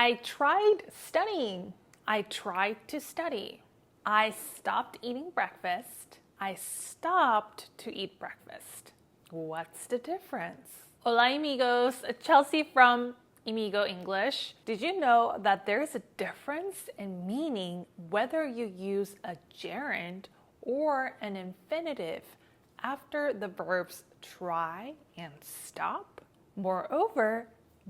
I tried studying. I tried to study. I stopped eating breakfast. I stopped to eat breakfast. What's the difference? Hola amigos, Chelsea from Amigo English. Did you know that there's a difference in meaning whether you use a gerund or an infinitive after the verbs try and stop? Moreover,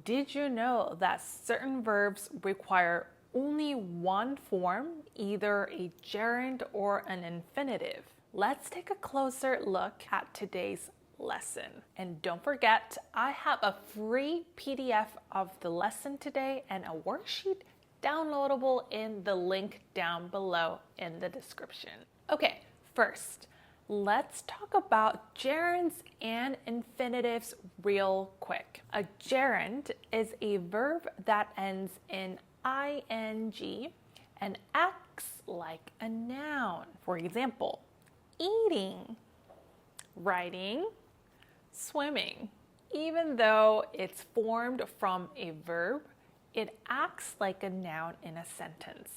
did you know that certain verbs require only one form, either a gerund or an infinitive? Let's take a closer look at today's lesson. And don't forget, I have a free PDF of the lesson today and a worksheet downloadable in the link down below in the description. Okay, first, let's talk about gerunds and infinitives real quick. A gerund is a verb that ends in ing and acts like a noun. For example, eating, writing, swimming. Even though it's formed from a verb, it acts like a noun in a sentence.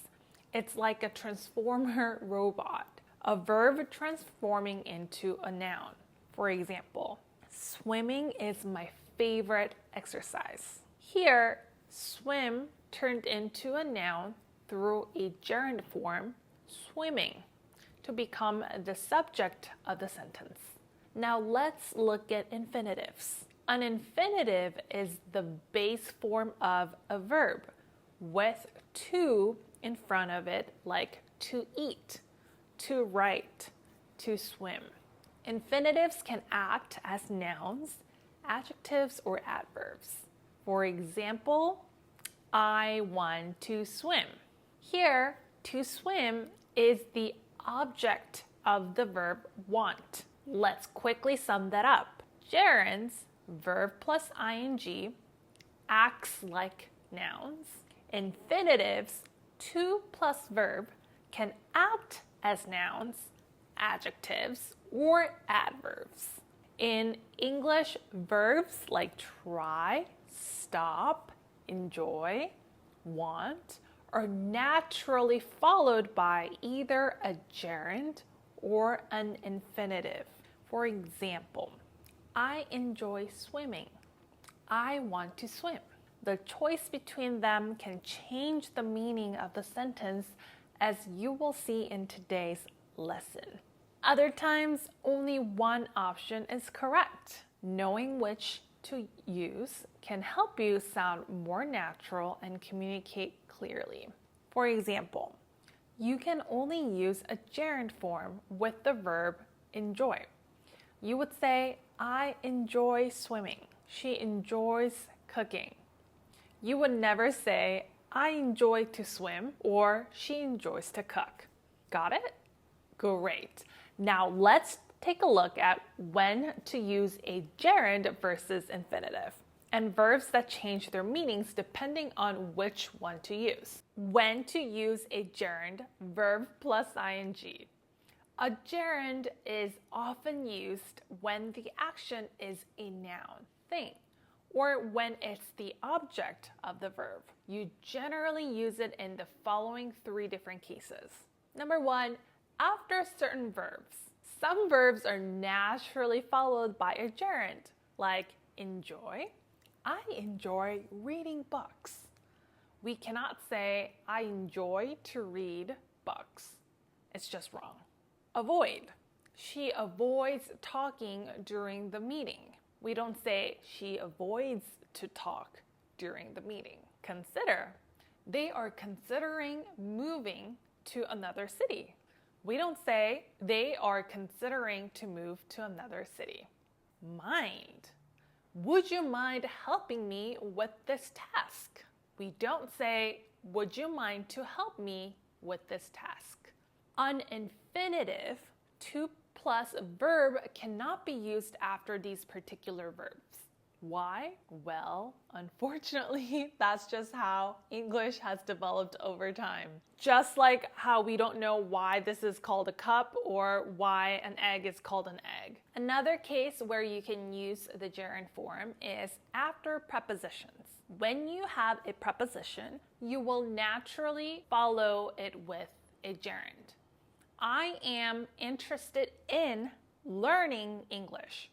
It's like a transformer robot, a verb transforming into a noun. For example, swimming is my favorite exercise. Here, swim turned into a noun through a gerund form, swimming, to become the subject of the sentence. Now let's look at infinitives. An infinitive is the base form of a verb with to in front of it, like to eat, to write, to swim. Infinitives can act as nouns, adjectives, or adverbs. For example, I want to swim. Here, to swim is the object of the verb want. Let's quickly sum that up. Gerunds, verb plus ing, acts like nouns. Infinitives, to plus verb, can act as nouns, adjectives, or adverbs. In English, verbs like try, stop, enjoy, want are naturally followed by either a gerund or an infinitive. For example, I enjoy swimming. I want to swim. The choice between them can change the meaning of the sentence, as you will see in today's lesson. Other times, only one option is correct. Knowing which to use can help you sound more natural and communicate clearly. For example, you can only use a gerund form with the verb enjoy. You would say, I enjoy swimming. She enjoys cooking. You would never say, I enjoy to swim or she enjoys to cook. Got it? Great. Now let's take a look at when to use a gerund versus infinitive and verbs that change their meanings depending on which one to use. When to use a gerund, verb plus ing. A gerund is often used when the action is a noun, thing, or when it's the object of the verb. You generally use it in the following three different cases. Number one, after certain verbs. Some verbs are naturally followed by a gerund, like enjoy. I enjoy reading books. We cannot say, I enjoy to read books. It's just wrong. Avoid. She avoids talking during the meeting. We don't say she avoids to talk during the meeting. Consider. They are considering moving to another city. We don't say they are considering to move to another city. Mind. Would you mind helping me with this task? We don't say, would you mind to help me with this task? An infinitive, to plus verb, cannot be used after these particular verbs. Why? Well, unfortunately, that's just how English has developed over time. Just like how we don't know why this is called a cup or why an egg is called an egg. Another case where you can use the gerund form is after prepositions. When you have a preposition, you will naturally follow it with a gerund. I am interested in learning English.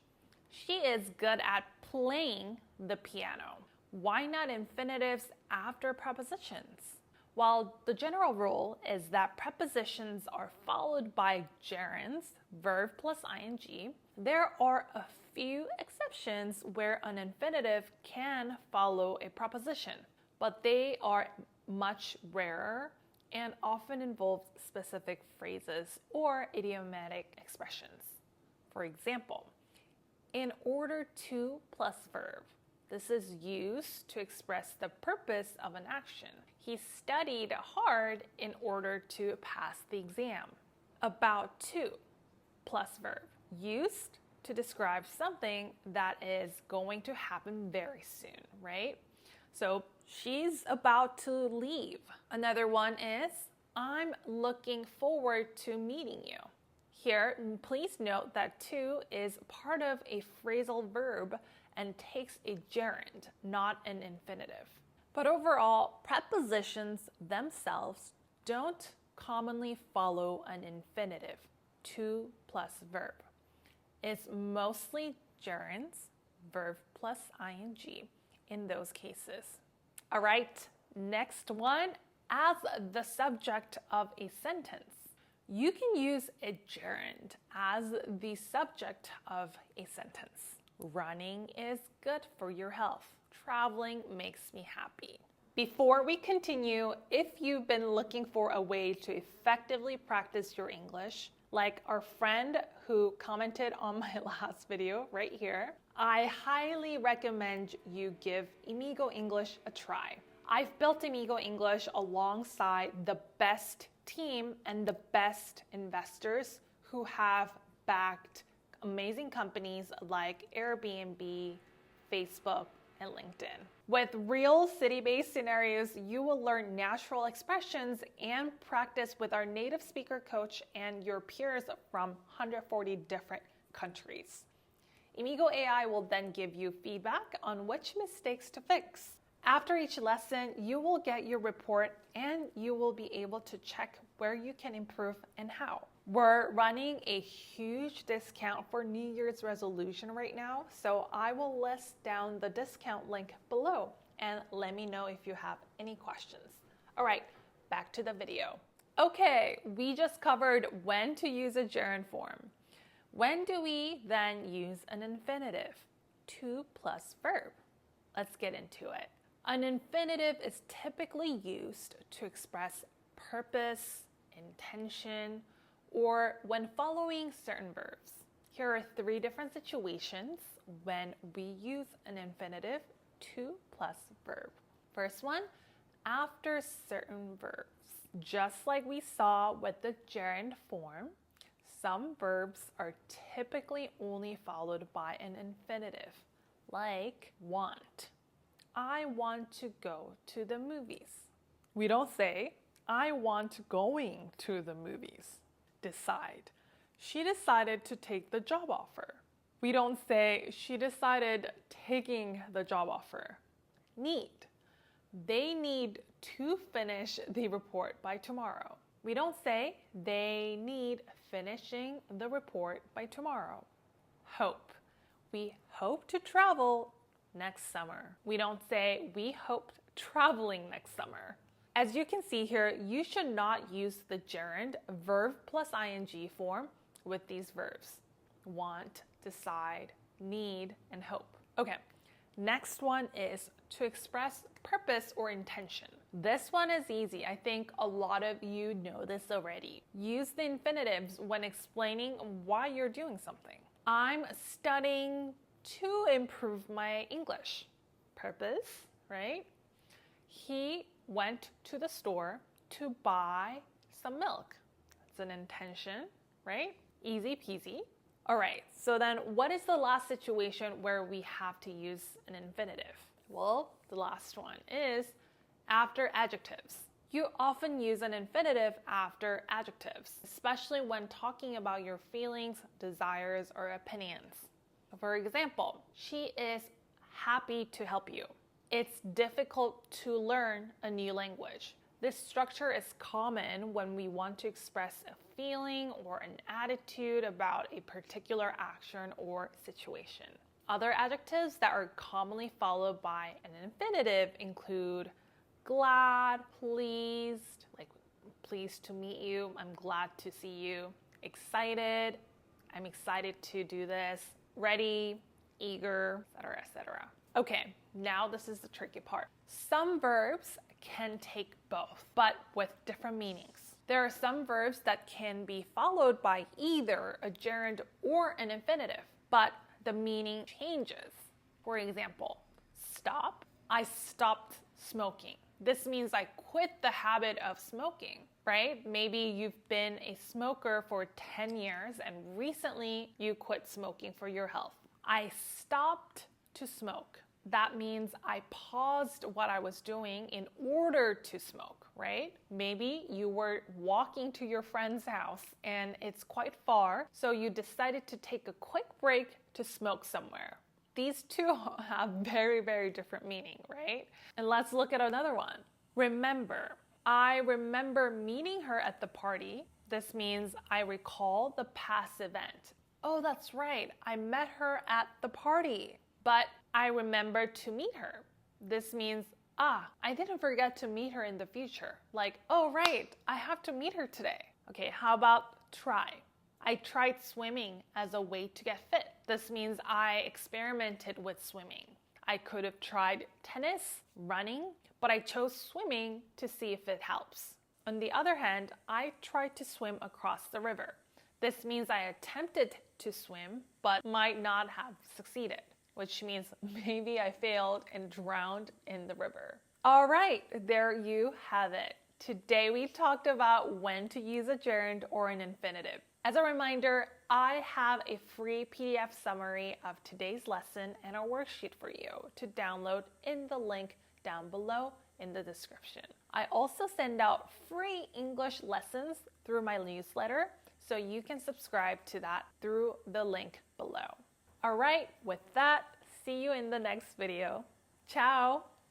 She is good at playing the piano. Why not infinitives after prepositions? While the general rule is that prepositions are followed by gerunds, verb plus ing, there are a few exceptions where an infinitive can follow a preposition, but they are much rarer and often involve specific phrases or idiomatic expressions. For example, in order to plus verb. This is used to express the purpose of an action. He studied hard in order to pass the exam. About to plus verb, used to describe something that is going to happen very soon, right? So she's about to leave. Another one is, I'm looking forward to meeting you. Here, please note that to is part of a phrasal verb and takes a gerund, not an infinitive. But overall, prepositions themselves don't commonly follow an infinitive, to plus verb. It's mostly gerunds, verb plus ing in those cases. All right, next one, as the subject of a sentence. You can use a gerund as the subject of a sentence. Running is good for your health. Traveling makes me happy. Before we continue, if you've been looking for a way to effectively practice your English, like our friend who commented on my last video right here, I highly recommend you give Amigo English a try. I've built Amigo English alongside the best team and the best investors who have backed amazing companies like Airbnb, Facebook, and LinkedIn. With real city-based scenarios, you will learn natural expressions and practice with our native speaker coach and your peers from 140 different countries. Amigo AI will then give you feedback on which mistakes to fix. After each lesson, you will get your report and you will be able to check where you can improve and how. We're running a huge discount for New Year's resolution right now, so I will list down the discount link below and let me know if you have any questions. All right, back to the video. Okay, we just covered when to use a gerund form. When do we then use an infinitive? To plus verb. Let's get into it. An infinitive is typically used to express purpose, intention, or when following certain verbs. Here are 3 different situations when we use an infinitive to plus verb. First one, after certain verbs. Just like we saw with the gerund form, some verbs are typically only followed by an infinitive, like want. I want to go to the movies. We don't say, I want going to the movies. Decide. She decided to take the job offer. We don't say, she decided taking the job offer. Need. They need to finish the report by tomorrow. We don't say, they need finishing the report by tomorrow. Hope. We hope to travel next summer. We don't say, we hope traveling next summer. As you can see here, you should not use the gerund verb plus ing form with these verbs. Want, decide, need, and hope. Okay, next one is to express purpose or intention. This one is easy. I think a lot of you know this already. Use the infinitives when explaining why you're doing something. I'm studying to improve my English. Purpose, right? He went to the store to buy some milk. It's an intention, right? Easy peasy. All right, so then what is the last situation where we have to use an infinitive? Well, the last one is after adjectives. You often use an infinitive after adjectives, especially when talking about your feelings, desires, or opinions. For example, she is happy to help you. It's difficult to learn a new language. This structure is common when we want to express a feeling or an attitude about a particular action or situation. Other adjectives that are commonly followed by an infinitive include glad, pleased, like pleased to meet you, I'm glad to see you, excited, I'm excited to do this, ready, eager, etc., etc. Okay, now this is the tricky part. Some verbs can take both, but with different meanings. There are some verbs that can be followed by either a gerund or an infinitive, but the meaning changes. For example, stop. I stopped smoking. This means I quit the habit of smoking, right? Maybe you've been a smoker for 10 years and recently you quit smoking for your health. I stopped to smoke. That means I paused what I was doing in order to smoke, right? Maybe you were walking to your friend's house and it's quite far, so you decided to take a quick break to smoke somewhere. These two have very, very different meaning, right? And let's look at another one. Remember. I remember meeting her at the party. This means I recall the past event. Oh, that's right. I met her at the party. But I remember to meet her. This means, I didn't forget to meet her in the future. Like, oh, right, I have to meet her today. Okay, how about try? I tried swimming as a way to get fit. This means I experimented with swimming. I could have tried tennis, running, but I chose swimming to see if it helps. On the other hand, I tried to swim across the river. This means I attempted to swim, but might not have succeeded, which means maybe I failed and drowned in the river. All right, there you have it. Today we talked about when to use a gerund or an infinitive. As a reminder, I have a free PDF summary of today's lesson and a worksheet for you to download in the link down below in the description. I also send out free English lessons through my newsletter, so you can subscribe to that through the link below. All right, with that, see you in the next video. Ciao!